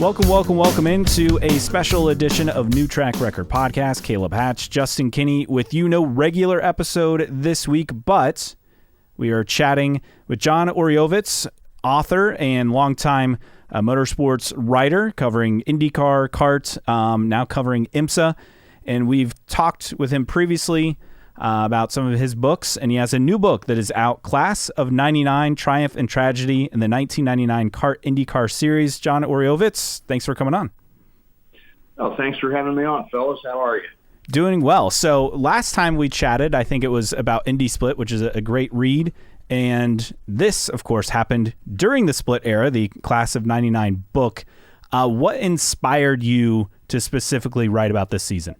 Welcome into a special edition of New Track Record Podcast. Caleb Hatch, Justin Kinney with you. No regular episode this week, but we are chatting with John Oreovicz, author and longtime motorsports writer covering IndyCar, CART, now covering IMSA. And we've talked with him previously about some of his books, and he has a new book that is out, Class of 99, Triumph and Tragedy in the 1999 CART IndyCar Series. John Oreovicz, thanks for coming on. Oh, thanks for having me on, fellas. How are you? Doing well. So last time we chatted, I think it was about Indy Split, which is a great read. And this, of course, happened during the Split era, the Class of 99 book. What inspired you to specifically write about this season?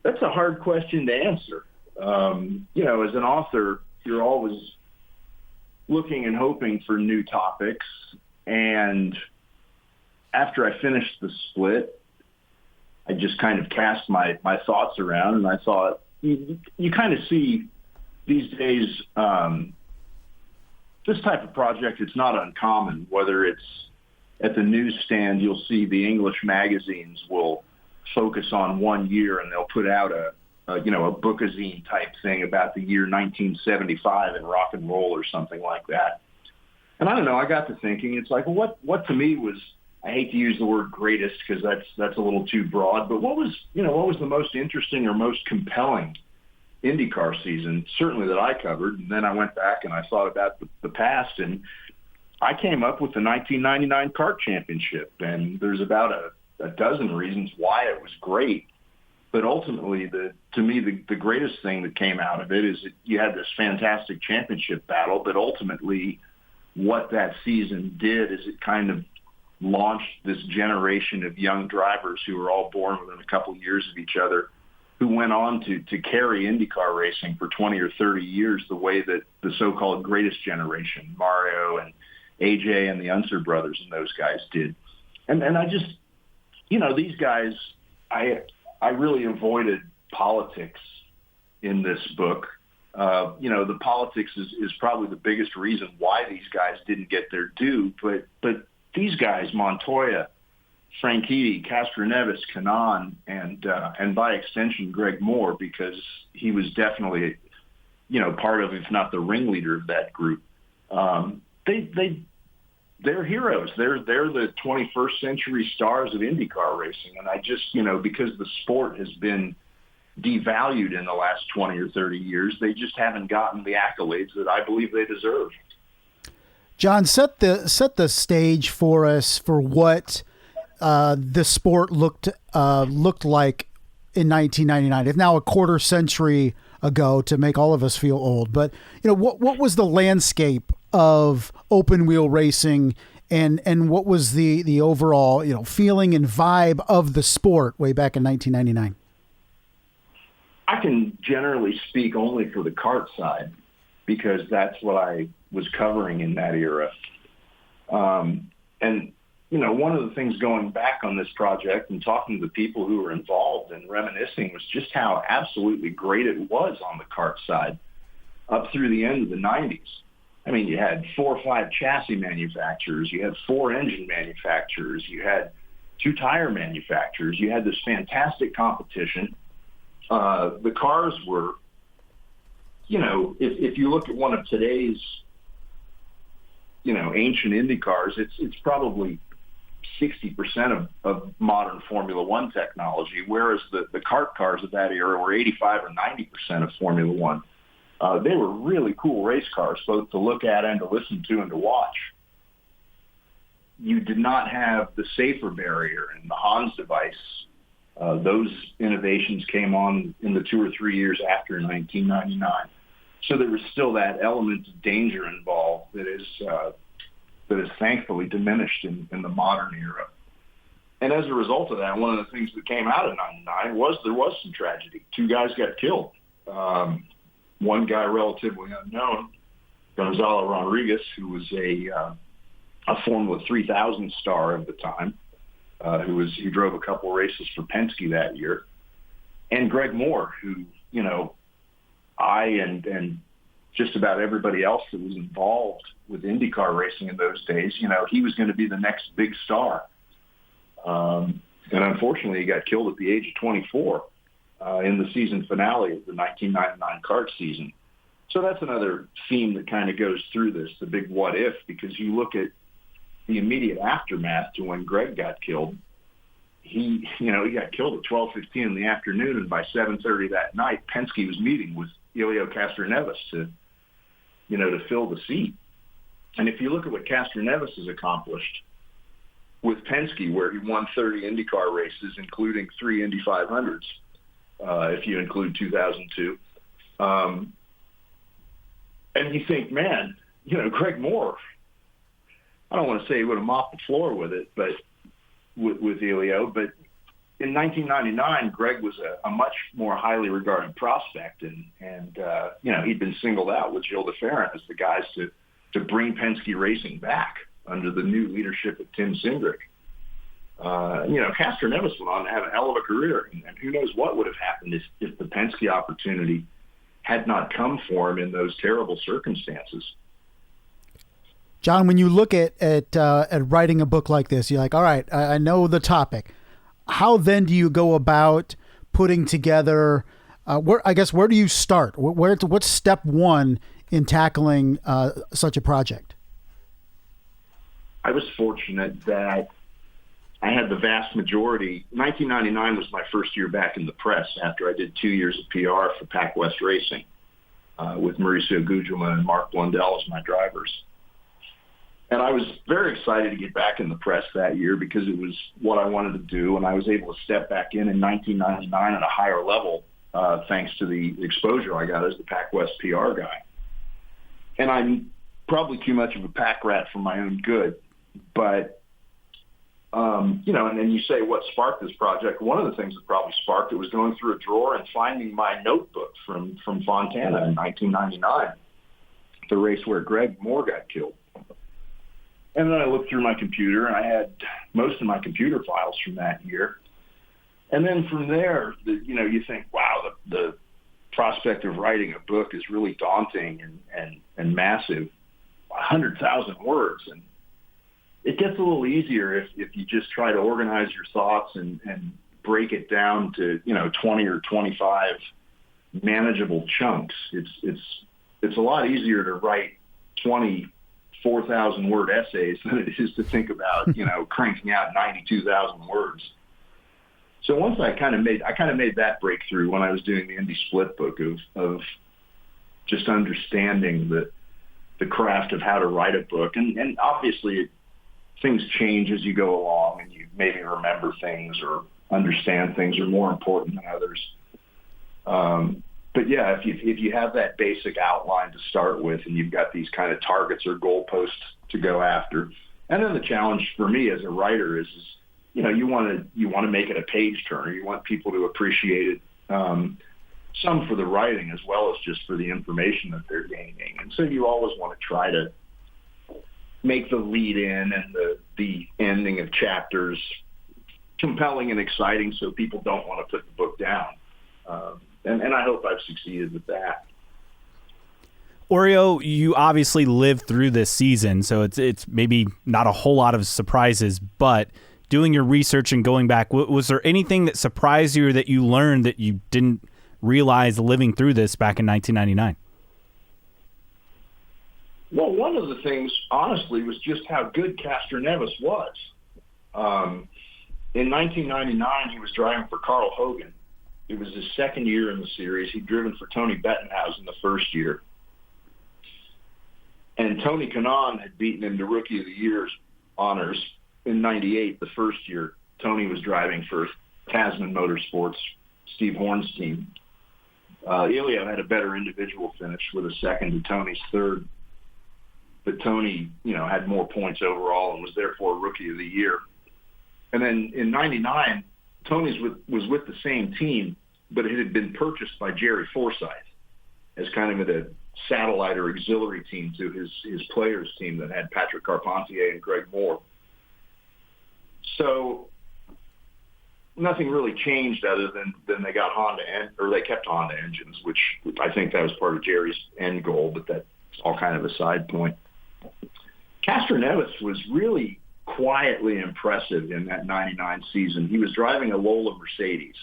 That's a hard question to answer. As an author, you're always looking and hoping for new topics. And after I finished the Split, I just kind of cast my thoughts around, and I thought, you kind of see these days this type of project, it's not uncommon. Whether it's at the newsstand, you'll see the English magazines will focus on one year, and they'll put out a bookazine type thing about the year 1975 in rock and roll or something like that. And I don't know, I got to thinking, it's like, what to me was, I hate to use the word greatest because that's a little too broad, but what was the most interesting or most compelling IndyCar season, certainly that I covered. And then I went back and I thought about the past, and I came up with the 1999 CART Championship, and there's about a dozen reasons why it was great. But ultimately, to me, the greatest thing that came out of it is that you had this fantastic championship battle, but ultimately what that season did is it kind of launched this generation of young drivers who were all born within a couple years of each other, who went on to carry IndyCar racing for 20 or 30 years the way that the so-called greatest generation, Mario and AJ and the Unser brothers and those guys did. And I just, these guys, I really avoided politics in this book. The politics is probably the biggest reason why these guys didn't get their due, but these guys, Montoya, Franchitti, Castroneves, Kanaan, and by extension, Greg Moore, because he was definitely, part of, if not the ringleader of that group. They're heroes. They're the 21st century stars of IndyCar racing. And I just, because the sport has been devalued in the last 20 or 30 years, they just haven't gotten the accolades that I believe they deserve. John, set the stage for us for what the sport looked like in 1999. It's now a quarter century ago, to make all of us feel old. But what was the landscape of open wheel racing, and what was the overall feeling and vibe of the sport way back in 1999? I can generally speak only for the CART side, because that's what I was covering in that era. And one of the things going back on this project and talking to the people who were involved and reminiscing was just how absolutely great it was on the CART side up through the end of the 90s. I mean, you had 4 or 5 chassis manufacturers, you had 4 engine manufacturers, you had 2 tire manufacturers, you had this fantastic competition. The cars were, if you look at one of today's, ancient Indy cars, it's probably 60% of modern Formula One technology, whereas the CART cars of that era were 85 or 90% of Formula One. They were really cool race cars, both to look at and to listen to and to watch. You did not have the safer barrier and the Hans device. Those innovations came on in the 2 or 3 years after 1999. So there was still that element of danger involved that is thankfully diminished in the modern era. And as a result of that, one of the things that came out of 99 was there was some tragedy. 2 guys got killed. One guy relatively unknown, Gonzalo Rodriguez, who was a Formula 3000 star of the time, who drove a couple races for Penske that year, and Greg Moore, who I and just about everybody else that was involved with IndyCar racing in those days. He was going to be the next big star. And unfortunately, he got killed at the age of 24 in the season finale of the 1999 CART season. So that's another theme that kind of goes through this, the big what if, because you look at the immediate aftermath to when Greg got killed. He got killed at 12:15 in the afternoon, and by 7:30 that night, Penske was meeting with Elio Castroneves to fill the seat. And if you look at what Castroneves has accomplished with Penske, where he won 30 IndyCar races, including 3 Indy 500s, if you include 2002, and you think, man, Greg Moore, I don't want to say he would have mopped the floor with it, but with Elio, but in 1999, Greg was a much more highly regarded prospect, and he'd been singled out with Gilles de Ferran as the guys to bring Penske racing back under the new leadership of Tim Cindric. Castroneves went on to have a hell of a career, and who knows what would have happened if the Penske opportunity had not come for him in those terrible circumstances. John, when you look at writing a book like this, you're like, all right, I know the topic. How then do you go about putting together? Where do you start? What's step one in tackling such a project? I was fortunate that I had the vast majority. 1999 was my first year back in the press after I did 2 years of PR for Pac West Racing with Mauricio Gugelmin and Mark Blundell as my drivers. And I was very excited to get back in the press that year because it was what I wanted to do, and I was able to step back in 1999 at a higher level thanks to the exposure I got as the Pac West PR guy. And I'm probably too much of a pack rat for my own good, but and then you say what sparked this project. One of the things that probably sparked it was going through a drawer and finding my notebook from Fontana in 1999, the race where Greg Moore got killed. And then I looked through my computer, and I had most of my computer files from that year. And then from there, you think, wow, the prospect of writing a book is really daunting and massive, 100,000 words. And it gets a little easier if you just try to organize your thoughts and break it down to 20 or 25 manageable chunks. It's a lot easier to write 4,000 word essays than it is to think about cranking out 92,000 words. So once I kind of made that breakthrough when I was doing the Indy Split book of just understanding the craft of how to write a book, and obviously things change as you go along, and you maybe remember things or understand things are more important than others. But yeah, if you have that basic outline to start with, and you've got these kind of targets or goalposts to go after, and then the challenge for me as a writer is you want to make it a page turner. You want people to appreciate it, some for the writing as well as just for the information that they're gaining. And so you always want to try to make the lead in and the ending of chapters compelling and exciting so people don't want to put the book down. And I hope I've succeeded with that. Oreo, you obviously lived through this season, so it's maybe not a whole lot of surprises, but doing your research and going back, was there anything that surprised you or that you learned that you didn't realize living through this back in 1999? Well, one of the things, honestly, was just how good Castroneves was. In 1999, he was driving for Carl Hogan. It was his second year in the series. He'd driven for Tony Bettenhausen the first year. And Tony Kanaan had beaten him to Rookie of the Year's honors in 98, the first year. Tony was driving for Tasman Motorsports, Steve Horn's team. Elio had a better individual finish with a second to Tony's third. But Tony, had more points overall and was therefore Rookie of the Year. And then in 99, Tony's was with the same team, but it had been purchased by Jerry Forsythe as kind of a satellite or auxiliary team to his players' team that had Patrick Carpentier and Greg Moore. So nothing really changed other than they got they kept Honda engines, which I think that was part of Jerry's end goal, but that's all kind of a side point. Castroneves was really quietly impressive in that 99 season. He was driving a Lola Mercedes,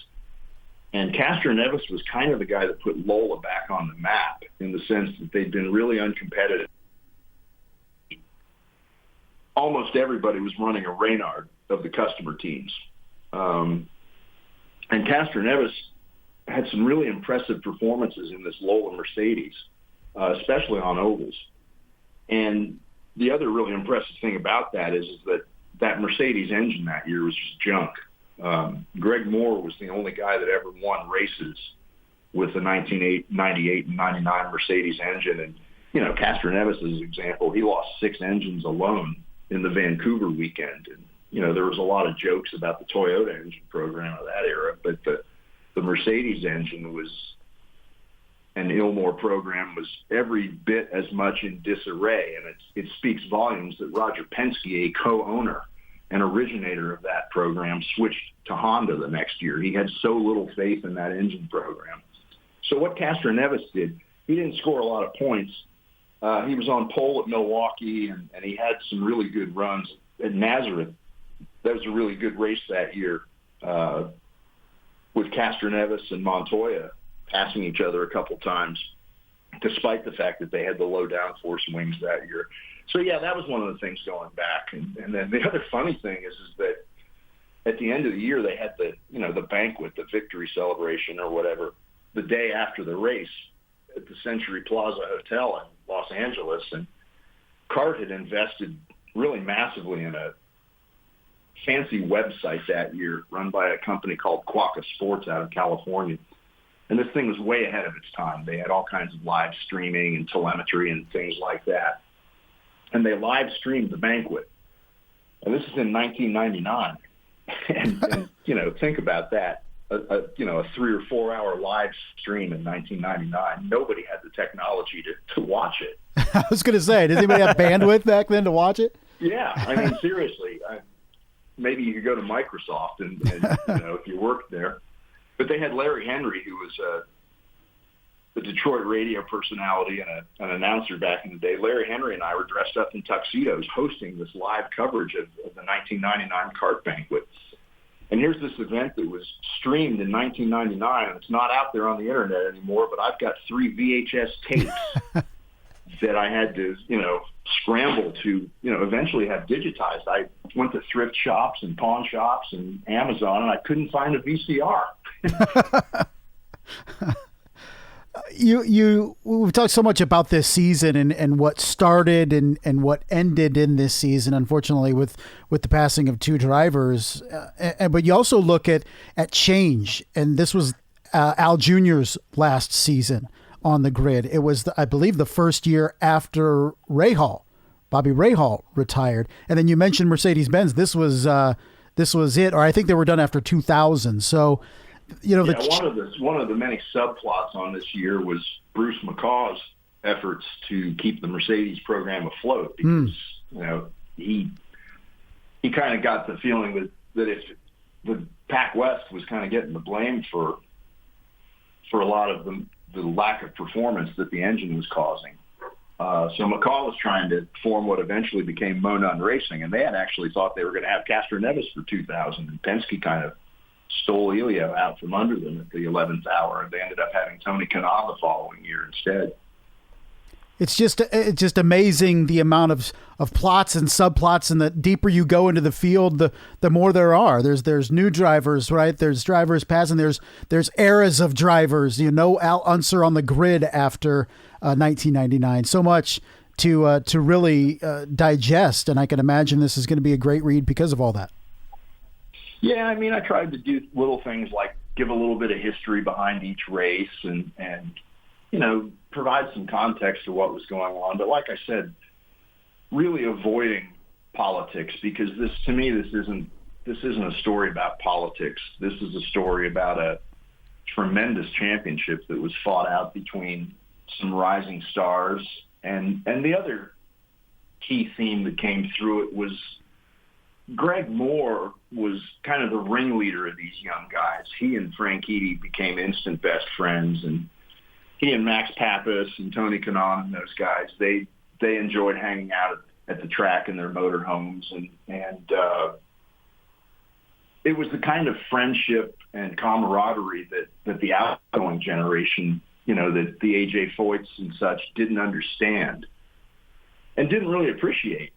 and Castroneves was kind of the guy that put Lola back on the map in the sense that they'd been really uncompetitive. Almost everybody was running a Reynard of the customer teams. And Castroneves had some really impressive performances in this Lola Mercedes, especially on ovals. And the other really impressive thing about that is that Mercedes engine that year was just junk. Greg Moore was the only guy that ever won races with the 1998 and 99 Mercedes engine. And, Castroneves' example, he lost 6 engines alone in the Vancouver weekend. And, there was a lot of jokes about the Toyota engine program of that era, but the Mercedes engine and Ilmore program was every bit as much in disarray. And it speaks volumes that Roger Penske, a co-owner and originator of that program, switched to Honda the next year. He had so little faith in that engine program. So what Castroneves did, he didn't score a lot of points. He was on pole at Milwaukee, and he had some really good runs at Nazareth. That was a really good race that year with Castroneves and Montoya passing each other a couple times, despite the fact that they had the low downforce wings that year. So, yeah, that was one of the things going back. And then the other funny thing is that at the end of the year, they had the banquet, the victory celebration or whatever, the day after the race at the Century Plaza Hotel in Los Angeles. And CART had invested really massively in a fancy website that year run by a company called Quokka Sports out of California. And this thing was way ahead of its time. They had all kinds of live streaming and telemetry and things like that. And they live streamed the banquet. And this is in 1999. and think about that. A 3 or 4 hour live stream in 1999. Nobody had the technology to watch it. I was going to say, did anybody have bandwidth back then to watch it? Yeah, I mean, seriously. Maybe you could go to Microsoft and if you worked there. But they had Larry Henry, who was the Detroit radio personality and an announcer back in the day. Larry Henry and I were dressed up in tuxedos hosting this live coverage of the 1999 CART banquet. And here's this event that was streamed in 1999. It's not out there on the internet anymore, but I've got 3 VHS tapes that I had to, scramble to, eventually have digitized. I went to thrift shops and pawn shops and Amazon, and I couldn't find a VCR. We've talked so much about this season and what started and what ended in this season, unfortunately, with the passing of 2 drivers. But you also look at change, and this was Al Jr.'s last season on the grid. It was, I believe, the first year after Bobby Rahal retired. And then you mentioned Mercedes-Benz. This was it, or I think they were done after 2000. So, one of the many subplots on this year was Bruce McCaw's efforts to keep the Mercedes program afloat because he kind of got the feeling that if the Pac West was kind of getting the blame for a lot of the lack of performance that the engine was causing. So McCaw was trying to form what eventually became Monon Racing, and they had actually thought they were going to have Castroneves for 2000, and Penske kind of stole Elio out from under them at the 11th hour, and they ended up having Tony Kanaan the following year instead. It's just amazing the amount of plots and subplots, and the deeper you go into the field, the more there are. There's new drivers, right? There's drivers passing. There's eras of drivers. Al Unser on the grid after 1999. So much to really digest, and I can imagine this is going to be a great read because of all that. Yeah, I mean, I tried to do little things like give a little bit of history behind each race and provide some context to what was going on. But like I said, really avoiding politics, because this isn't a story about politics. This is a story about a tremendous championship that was fought out between some rising stars. And the other key theme that came through it was Greg Moore was kind of the ringleader of these young guys. He and Frank Eady became instant best friends, and he and Max Pappas and Tony Kanaan and those guys, they enjoyed hanging out at the track in their motorhomes, and it was the kind of friendship and camaraderie that the outgoing generation, that the A.J. Foyts and such didn't understand and didn't really appreciate.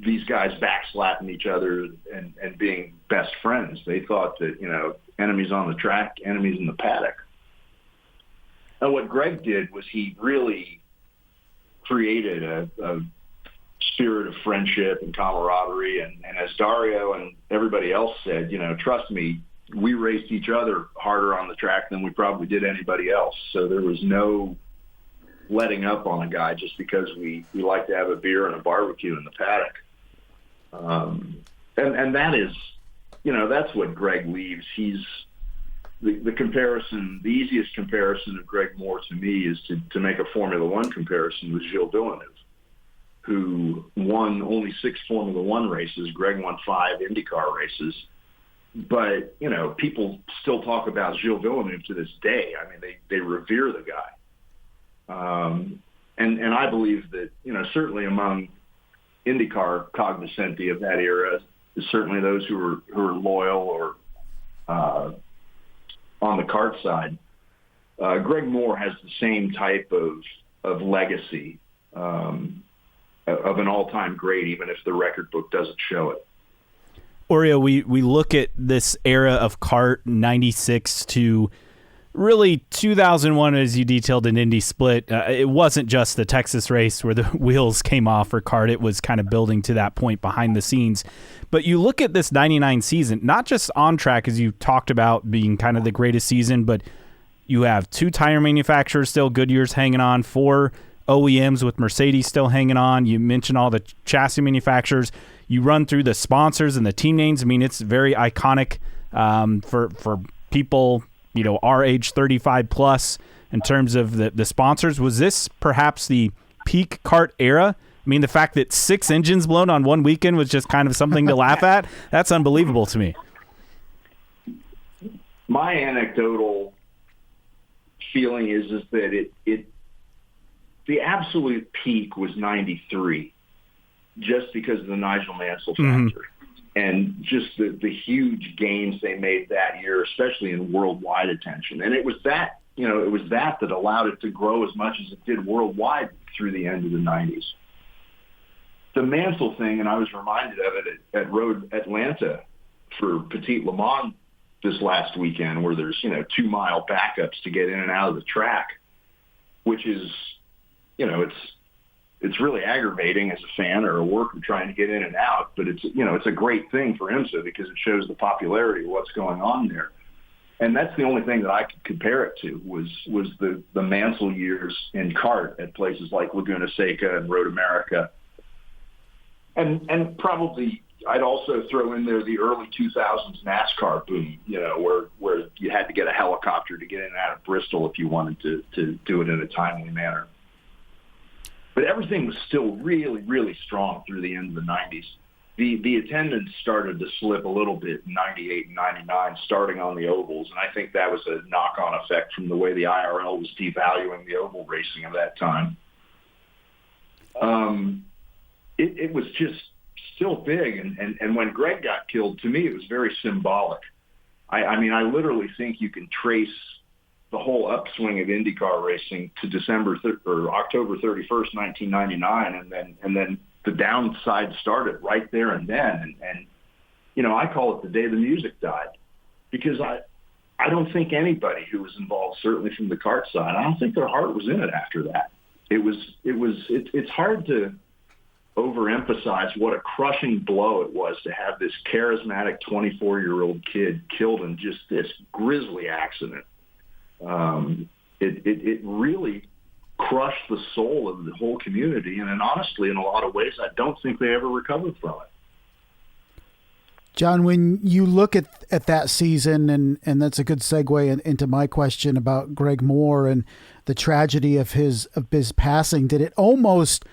These guys backslapping each other and being best friends. They thought that, enemies on the track, enemies in the paddock. And what Greg did was he really created a spirit of friendship and camaraderie. And as Dario and everybody else said, trust me, we raced each other harder on the track than we probably did anybody else. So there was no letting up on a guy just because we like to have a beer and a barbecue in the paddock. And that is, that's what Greg leaves. He's the comparison, the easiest comparison of Greg Moore to me is to make a Formula One comparison with Gilles Villeneuve, who won only 6 Formula One races. Greg won 5 IndyCar races. But, people still talk about Gilles Villeneuve to this day. I mean, they revere the guy. And I believe that, certainly among IndyCar cognoscenti of that era is certainly those who are loyal or on the CART side. Greg Moore has the same type of legacy of an all-time great, even if the record book doesn't show it. Oreo, we look at this era of CART 96 to really 2001, as you detailed in Indy Split. It wasn't just the Texas race where the wheels came off for CART. It was kind of building to that point behind the scenes. But you look at this 99 season, not just on track, as you talked about being kind of the greatest season, but you have 2 tire manufacturers still, Goodyear's hanging on, 4 OEMs with Mercedes still hanging on. You mentioned all the chassis manufacturers. You run through the sponsors and the team names. I mean, it's very iconic for people, our age 35 plus in terms of the sponsors. Was this perhaps the peak CART era? I mean, the fact that 6 engines blown on one weekend was just kind of something to laugh at. That's unbelievable to me. My anecdotal feeling is that the absolute peak was 93, just because of the Nigel Mansell factor and just the huge gains they made that year, especially in worldwide attention. And it was that that allowed it to grow as much as it did worldwide through the end of the 90s. The Mansell thing, and I was reminded of it at Road Atlanta for Petit Le Mans this last weekend, where there's 2-mile backups to get in and out of the track, which is it's really aggravating as a fan or a worker trying to get in and out, but it's a great thing for IMSA because it shows the popularity of what's going on there. And that's the only thing that I could compare it to was the Mansell years in CART at places like Laguna Seca and Road America. And probably I'd also throw in there the early 2000s NASCAR boom, where you had to get a helicopter to get in and out of Bristol if you wanted to do it in a timely manner. But everything was still really, really strong through the end of the 90s. The attendance started to slip a little bit in 98 and 99, starting on the ovals, and I think that was a knock-on effect from the way the IRL was devaluing the oval racing of that time. It was just still big, and when Greg got killed, to me it was very symbolic. I mean, I literally think you can trace the whole upswing of IndyCar racing to October 31st, 1999, and then the downside started right there and then. And I call it the day the music died, because I don't think anybody who was involved, certainly from the CART side, I don't think their heart was in it after that. It's hard to overemphasize what a crushing blow it was to have this charismatic 24-year-old kid killed in just this grisly accident. It really crushed the soul of the whole community, and honestly, in a lot of ways, I don't think they ever recovered from it. John, when you look at that season, and that's a good segue into my question about Greg Moore and the tragedy of his passing, did it almost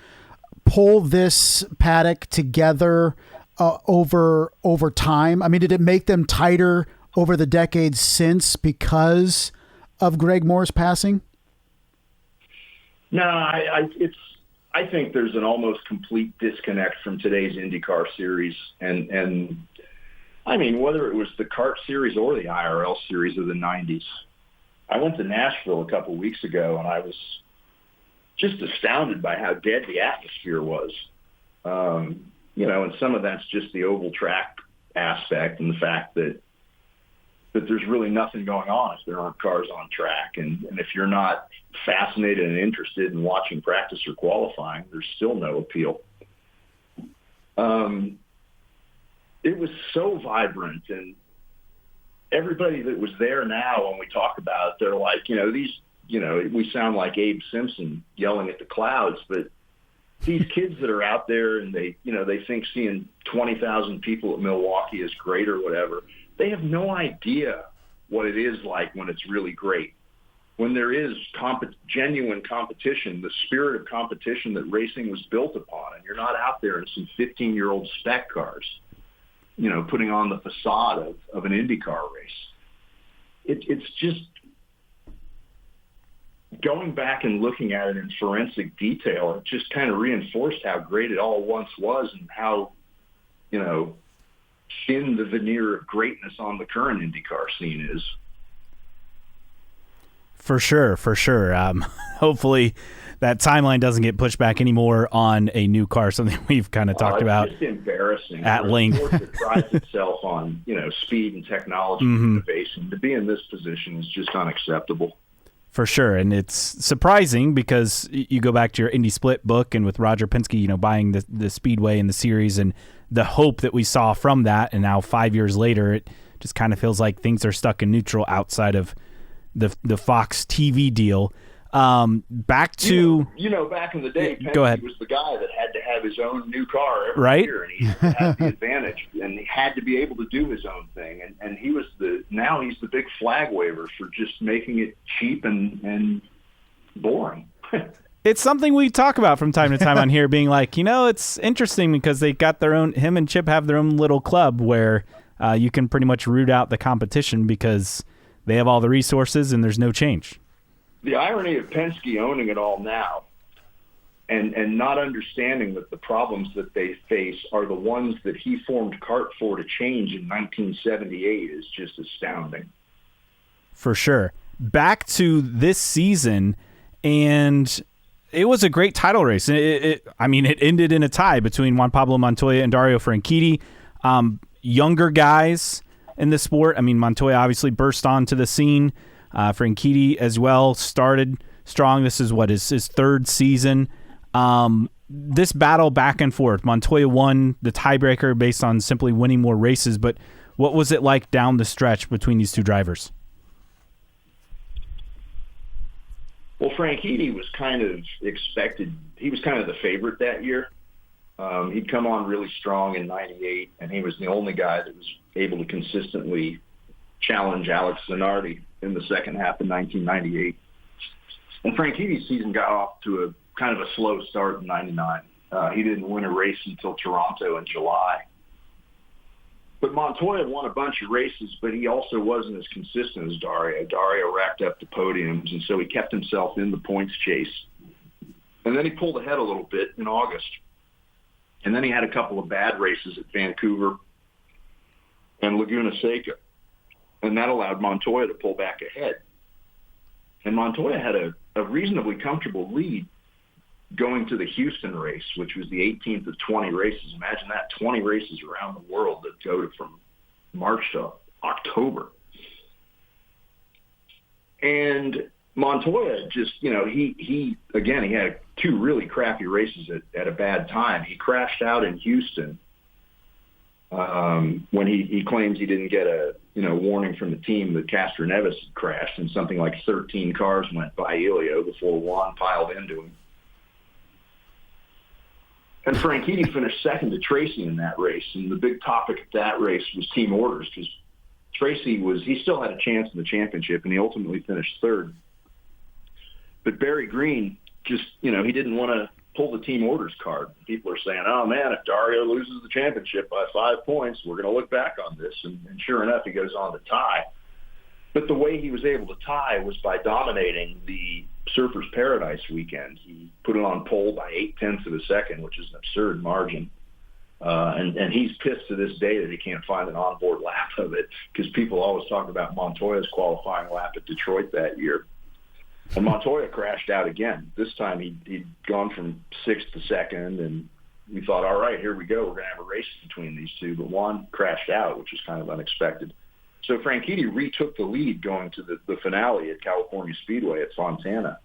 pull this paddock together over time? I mean, did it make them tighter over the decades since because of Greg Moore's passing? No, I think there's an almost complete disconnect from today's IndyCar series. And I mean, whether it was the CART series or the IRL series of the 90s. I went to Nashville a couple weeks ago, and I was just astounded by how dead the atmosphere was. And some of that's just the oval track aspect and the fact that there's really nothing going on if there aren't cars on track. And if you're not fascinated and interested in watching practice or qualifying, there's still no appeal. It was so vibrant, and everybody that was there now, when we talk about it, they're like, we sound like Abe Simpson yelling at the clouds, but these kids that are out there and they think seeing 20,000 people at Milwaukee is great or whatever. They have no idea what it is like when it's really great. When there is genuine competition, the spirit of competition that racing was built upon, and you're not out there in some 15-year-old spec cars, putting on the facade of an IndyCar race. It's just going back and looking at it in forensic detail. It just kind of reinforced how great it all once was and how, thin the veneer of greatness on the current IndyCar scene is. For sure. Hopefully that timeline doesn't get pushed back anymore on a new car, something we've kind of talked about. It's just embarrassing. At length. A sport that prides itself on, speed and technology and innovation. To be in this position is just unacceptable. For sure. And it's surprising because you go back to your Indy Split book and with Roger Penske, buying the Speedway and the series and the hope that we saw from that. And now 5 years later, it just kind of feels like things are stuck in neutral outside of the Fox TV deal. Back to back in the day, Penske go ahead. Was the guy that had to have his own new car every year, and he had the advantage, and he had to be able to do his own thing. And he was now he's the big flag waver for just making it cheap and boring. It's something we talk about from time to time on here, being like, it's interesting because they got him and Chip have their own little club where you can pretty much root out the competition because they have all the resources and there's no change. The irony of Penske owning it all now and not understanding that the problems that they face are the ones that he formed CART for to change in 1978 is just astounding. For sure. Back to this season, and it was a great title race. It ended in a tie between Juan Pablo Montoya and Dario Franchitti. Younger guys in the sport. Montoya obviously burst onto the scene. Franchitti as well started strong. This is his third season. This battle back and forth. Montoya won the tiebreaker based on simply winning more races, but what was it like down the stretch between these two drivers? Well, Franchitti was kind of expected. He was kind of the favorite that year. He'd come on really strong in 98, and he was the only guy that was able to consistently challenge Alex Zanardi in the second half of 1998. And Franchitti's season got off to a kind of a slow start in 99. He didn't win a race until Toronto in July. But Montoya won a bunch of races, but he also wasn't as consistent as Dario. Dario racked up the podiums, and so he kept himself in the points chase. And then he pulled ahead a little bit in August. And then he had a couple of bad races at Vancouver and Laguna Seca. And that allowed Montoya to pull back ahead. And Montoya had a reasonably comfortable lead going to the Houston race, which was the 18th of 20 races. Imagine that, 20 races around the world that go from March to October. And Montoya just, he had two really crappy races at a bad time. He crashed out in Houston when he claims he didn't get a warning from the team that Castro Neves had crashed, and something like 13 cars went by Elio before Juan piled into him. And Franchitti finished second to Tracy in that race, and the big topic at that race was team orders, because he still had a chance in the championship, and he ultimately finished third. But Barry Green just, he didn't want to pull the team orders card. People are saying, oh, man, if Dario loses the championship by 5 points, we're going to look back on this. And sure enough, he goes on to tie. But the way he was able to tie was by dominating the Surfers Paradise weekend. He put it on pole by 0.8 of a second, which is an absurd margin. And he's pissed to this day that he can't find an onboard lap of it, because people always talk about Montoya's qualifying lap at Detroit that year. And Montoya crashed out again. This time he'd gone from 6th to 2nd, and we thought, all right, here we go. We're going to have a race between these two. But Juan crashed out, which was kind of unexpected. So Franchitti retook the lead going to the finale at California Speedway at Fontana.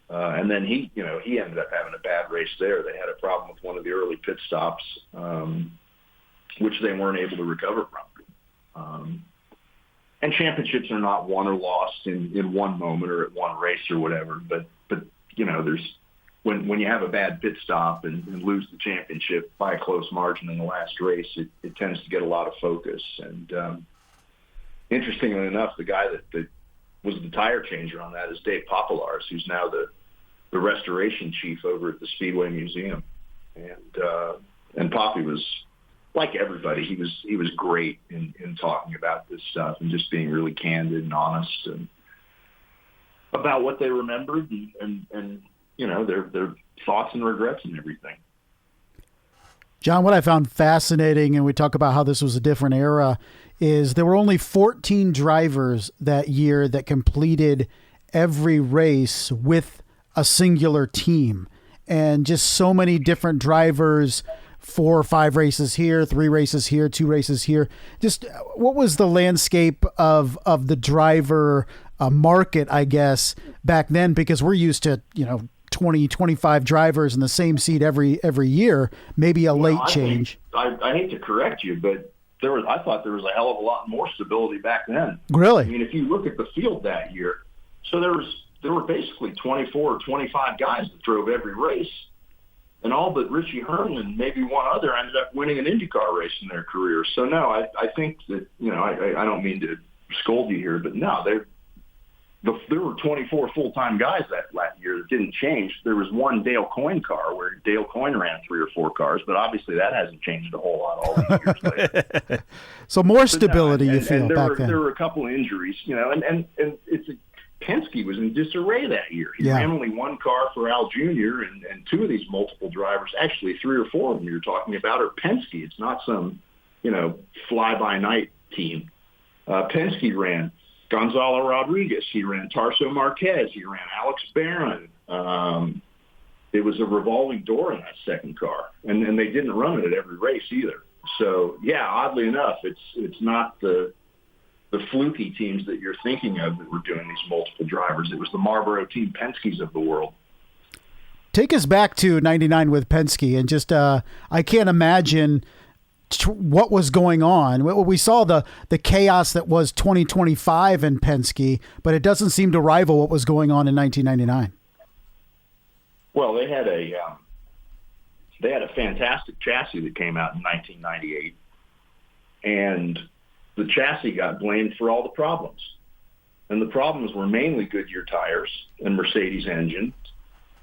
And then he ended up having a bad race there. They had a problem with one of the early pit stops, which they weren't able to recover from. And championships are not won or lost in one moment or at one race or whatever. But there's when you have a bad pit stop and lose the championship by a close margin in the last race, it tends to get a lot of focus. And interestingly enough, the guy that was the tire changer on that is Dave Popolars, who's now the restoration chief over at the Speedway Museum. And Poppy was, like everybody, he was great in talking about this stuff and just being really candid and honest and about what they remembered and their thoughts and regrets and everything. John, what I found fascinating, and we talk about how this was a different era, is there were only 14 drivers that year that completed every race with a singular team, and just so many different drivers, 4 or 5 races here, 3 races here, 2 races here. Just what was the landscape of the driver market, I guess, back then? Because we're used to, 20, 25 drivers in the same seat every year, maybe a late change. I hate to correct you, but I thought there was a hell of a lot more stability back then. Really? I mean, if you look at the field that year, so there were basically 24 or 25 guys that drove every race, and all but Richie Hearn and maybe one other ended up winning an IndyCar race in their career. So no, I think that, I don't mean to scold you here, but no, there were 24 full-time guys that year that didn't change. There was one Dale Coyne car where Dale Coyne ran 3 or 4 cars, but obviously that hasn't changed a whole lot all these years later. So more stability, you feel, back then. There were a couple of injuries, and Penske was in disarray that year. He ran only 1 car for Al Jr., and 2 of these multiple drivers, actually 3 or 4 of them you're talking about, are Penske. It's not some, fly-by-night team. Penske ran Gonzalo Rodriguez. He ran Tarso Marquez. He ran Alex Barron. It was a revolving door in that second car, and they didn't run it at every race either. So, oddly enough, it's not the fluky teams that you're thinking of that were doing these multiple drivers. It was the Marlboro Team Penske's of the world. Take us back to 99 with Penske, and just I can't imagine what was going on. We saw the chaos that was 2025 in Penske, but it doesn't seem to rival what was going on in 1999. Well, they had a fantastic chassis that came out in 1998, and the chassis got blamed for all the problems. And the problems were mainly Goodyear tires and Mercedes engine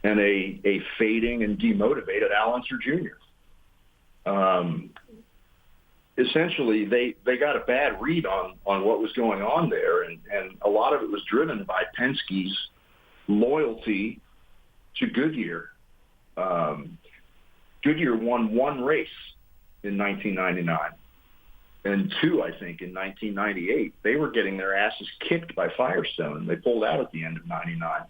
and a fading and demotivated Al Unser Jr. Essentially, they got a bad read on what was going on there, and a lot of it was driven by Penske's loyalty to Goodyear. Goodyear won 1 race in 1999. And 2, I think, in 1998. They were getting their asses kicked by Firestone. They pulled out at the end of 99.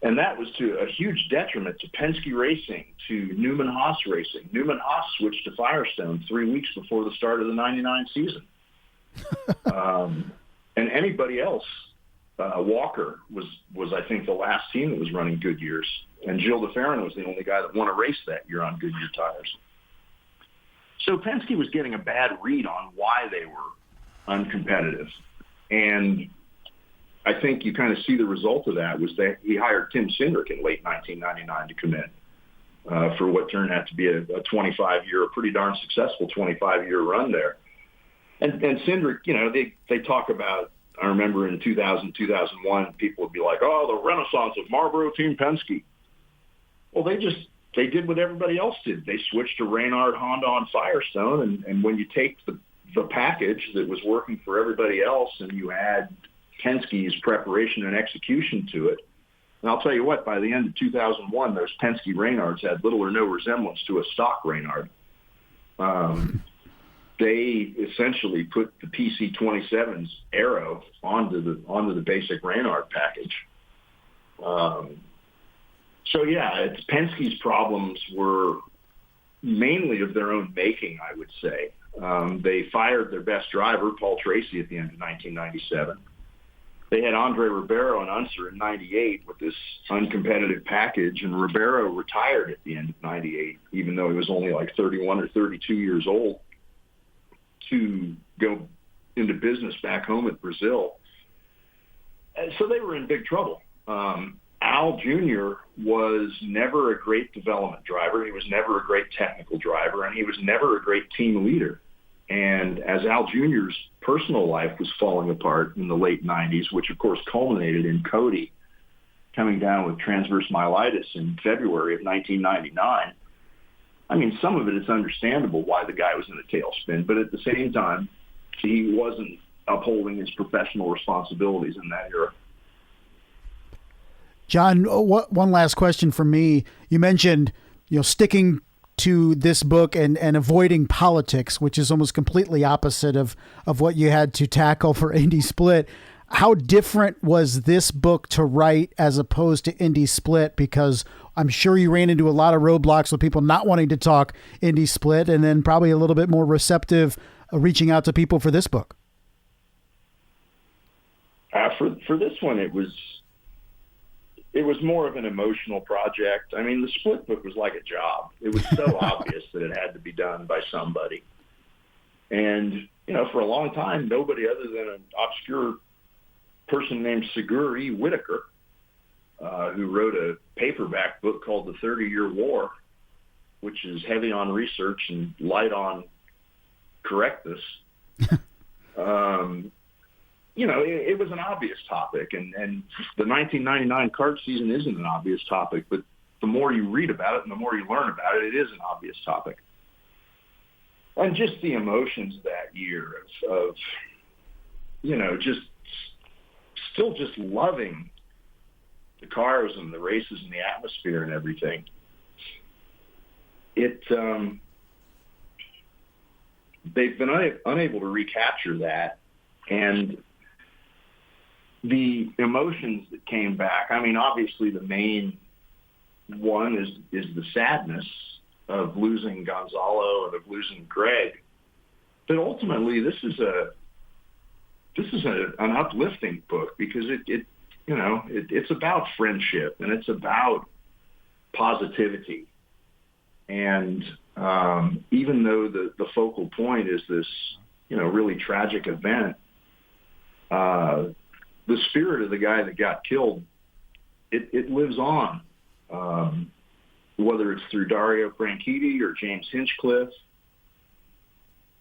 And that was to a huge detriment to Penske Racing, to Newman Haas Racing. Newman Haas switched to Firestone 3 weeks before the start of the 99 season. And anybody else, Walker was, I think, the last team that was running Goodyears. And Gilles de Ferran was the only guy that won a race that year on Goodyear tires. So Penske was getting a bad read on why they were uncompetitive. And I think you kind of see the result of that was that he hired Tim Cindric in late 1999 to come in for what turned out to be a 25-year, a pretty darn successful 25-year run there. And Cindric, they talk about, I remember in 2000, 2001, people would be like, oh, the renaissance of Marlboro Team Penske. Well, they did what everybody else did. They switched to Reynard Honda on Firestone, and when you take the package that was working for everybody else and you add Penske's preparation and execution to it, and I'll tell you what, by the end of 2001, those Penske Reynards had little or no resemblance to a stock Reynard. They essentially put the PC-27's aero onto the basic Reynard package. So yeah, Penske's problems were mainly of their own making, I would say. They fired their best driver, Paul Tracy, at the end of 1997. They had Andre Ribeiro and Unser in 98 with this uncompetitive package, and Ribeiro retired at the end of 98, even though he was only like 31 or 32 years old, to go into business back home at Brazil. And so they were in big trouble. Al Jr. was never a great development driver. He was never a great technical driver, and he was never a great team leader. And as Al Jr.'s personal life was falling apart in the late 90s, which of course culminated in Cody coming down with transverse myelitis in February of 1999, I mean, some of it is understandable why the guy was in a tailspin, but at the same time, he wasn't upholding his professional responsibilities in that era. John, one last question for me. You mentioned, sticking to this book and avoiding politics, which is almost completely opposite of what you had to tackle for Indy Split. How different was this book to write as opposed to Indy Split? Because I'm sure you ran into a lot of roadblocks with people not wanting to talk Indy Split, and then probably a little bit more receptive reaching out to people for this book. For this one, it was more of an emotional project. I mean, the Split book was like a job. It was so obvious that it had to be done by somebody. And, for a long time, nobody other than an obscure person named Sigur E. Whitaker, who wrote a paperback book called The 30-Year War, which is heavy on research and light on correctness. It was an obvious topic, and the 1999 CART season isn't an obvious topic, but the more you read about it and the more you learn about it, it is an obvious topic. And just the emotions that year of just loving the cars and the races and the atmosphere and everything. They've been unable to recapture that, and the emotions that came back. I mean, obviously the main one is the sadness of losing Gonzalo and of losing Greg, but ultimately this is an uplifting book because it's about friendship and it's about positivity. And even though the focal point is this, really tragic event, the spirit of the guy that got killed, it lives on, whether it's through Dario Franchitti or James Hinchcliffe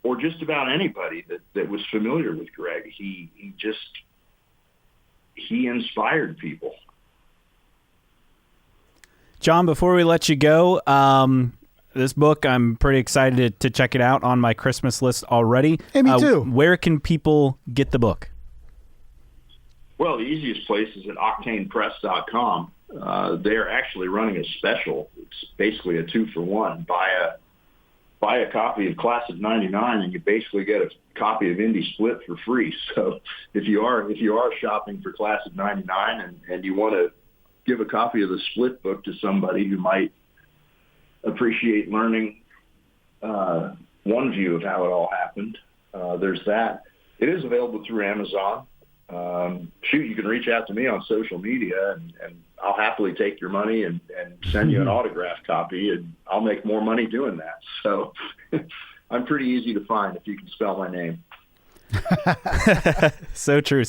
or just about anybody that was familiar with Greg. He inspired people. John, before we let you go, this book, I'm pretty excited to check it out on my Christmas list already. Hey, me too. Where can people get the book? Well, the easiest place is at octanepress.com. They're actually running a special. It's basically a 2-for-1. Buy a copy of Class of '99, and you basically get a copy of Indy Split for free. So if you are shopping for Class of '99 and you want to give a copy of the Split book to somebody who might appreciate learning one view of how it all happened, there's that. It is available through Amazon. You can reach out to me on social media, and I'll happily take your money and send you an autographed copy, and I'll make more money doing that. So I'm pretty easy to find if you can spell my name. So true.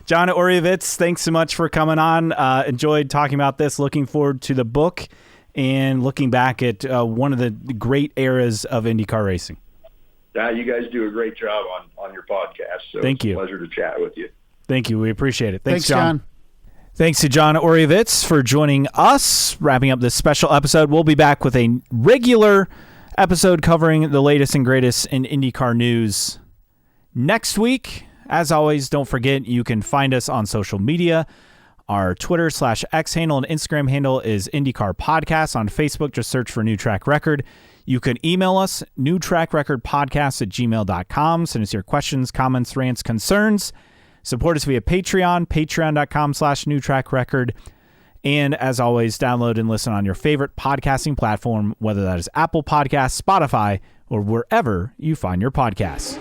John Oreovicz, thanks so much for coming on. Enjoyed talking about this. Looking forward to the book and looking back at one of the great eras of IndyCar racing. You guys do a great job on your podcast. So Thank you. It's a pleasure to chat with you. Thank you. We appreciate it. Thanks, John. Thanks to John Oreovicz for joining us. Wrapping up this special episode, we'll be back with a regular episode covering the latest and greatest in IndyCar news next week. As always, don't forget you can find us on social media. Our Twitter/X handle and Instagram handle is IndyCar Podcast. On Facebook, just search for New Track Record. You can email us, newtrackrecordpodcast@gmail.com. Send us your questions, comments, rants, concerns. Support us via Patreon, patreon.com/newtrackrecord. And as always, download and listen on your favorite podcasting platform, whether that is Apple Podcasts, Spotify, or wherever you find your podcasts.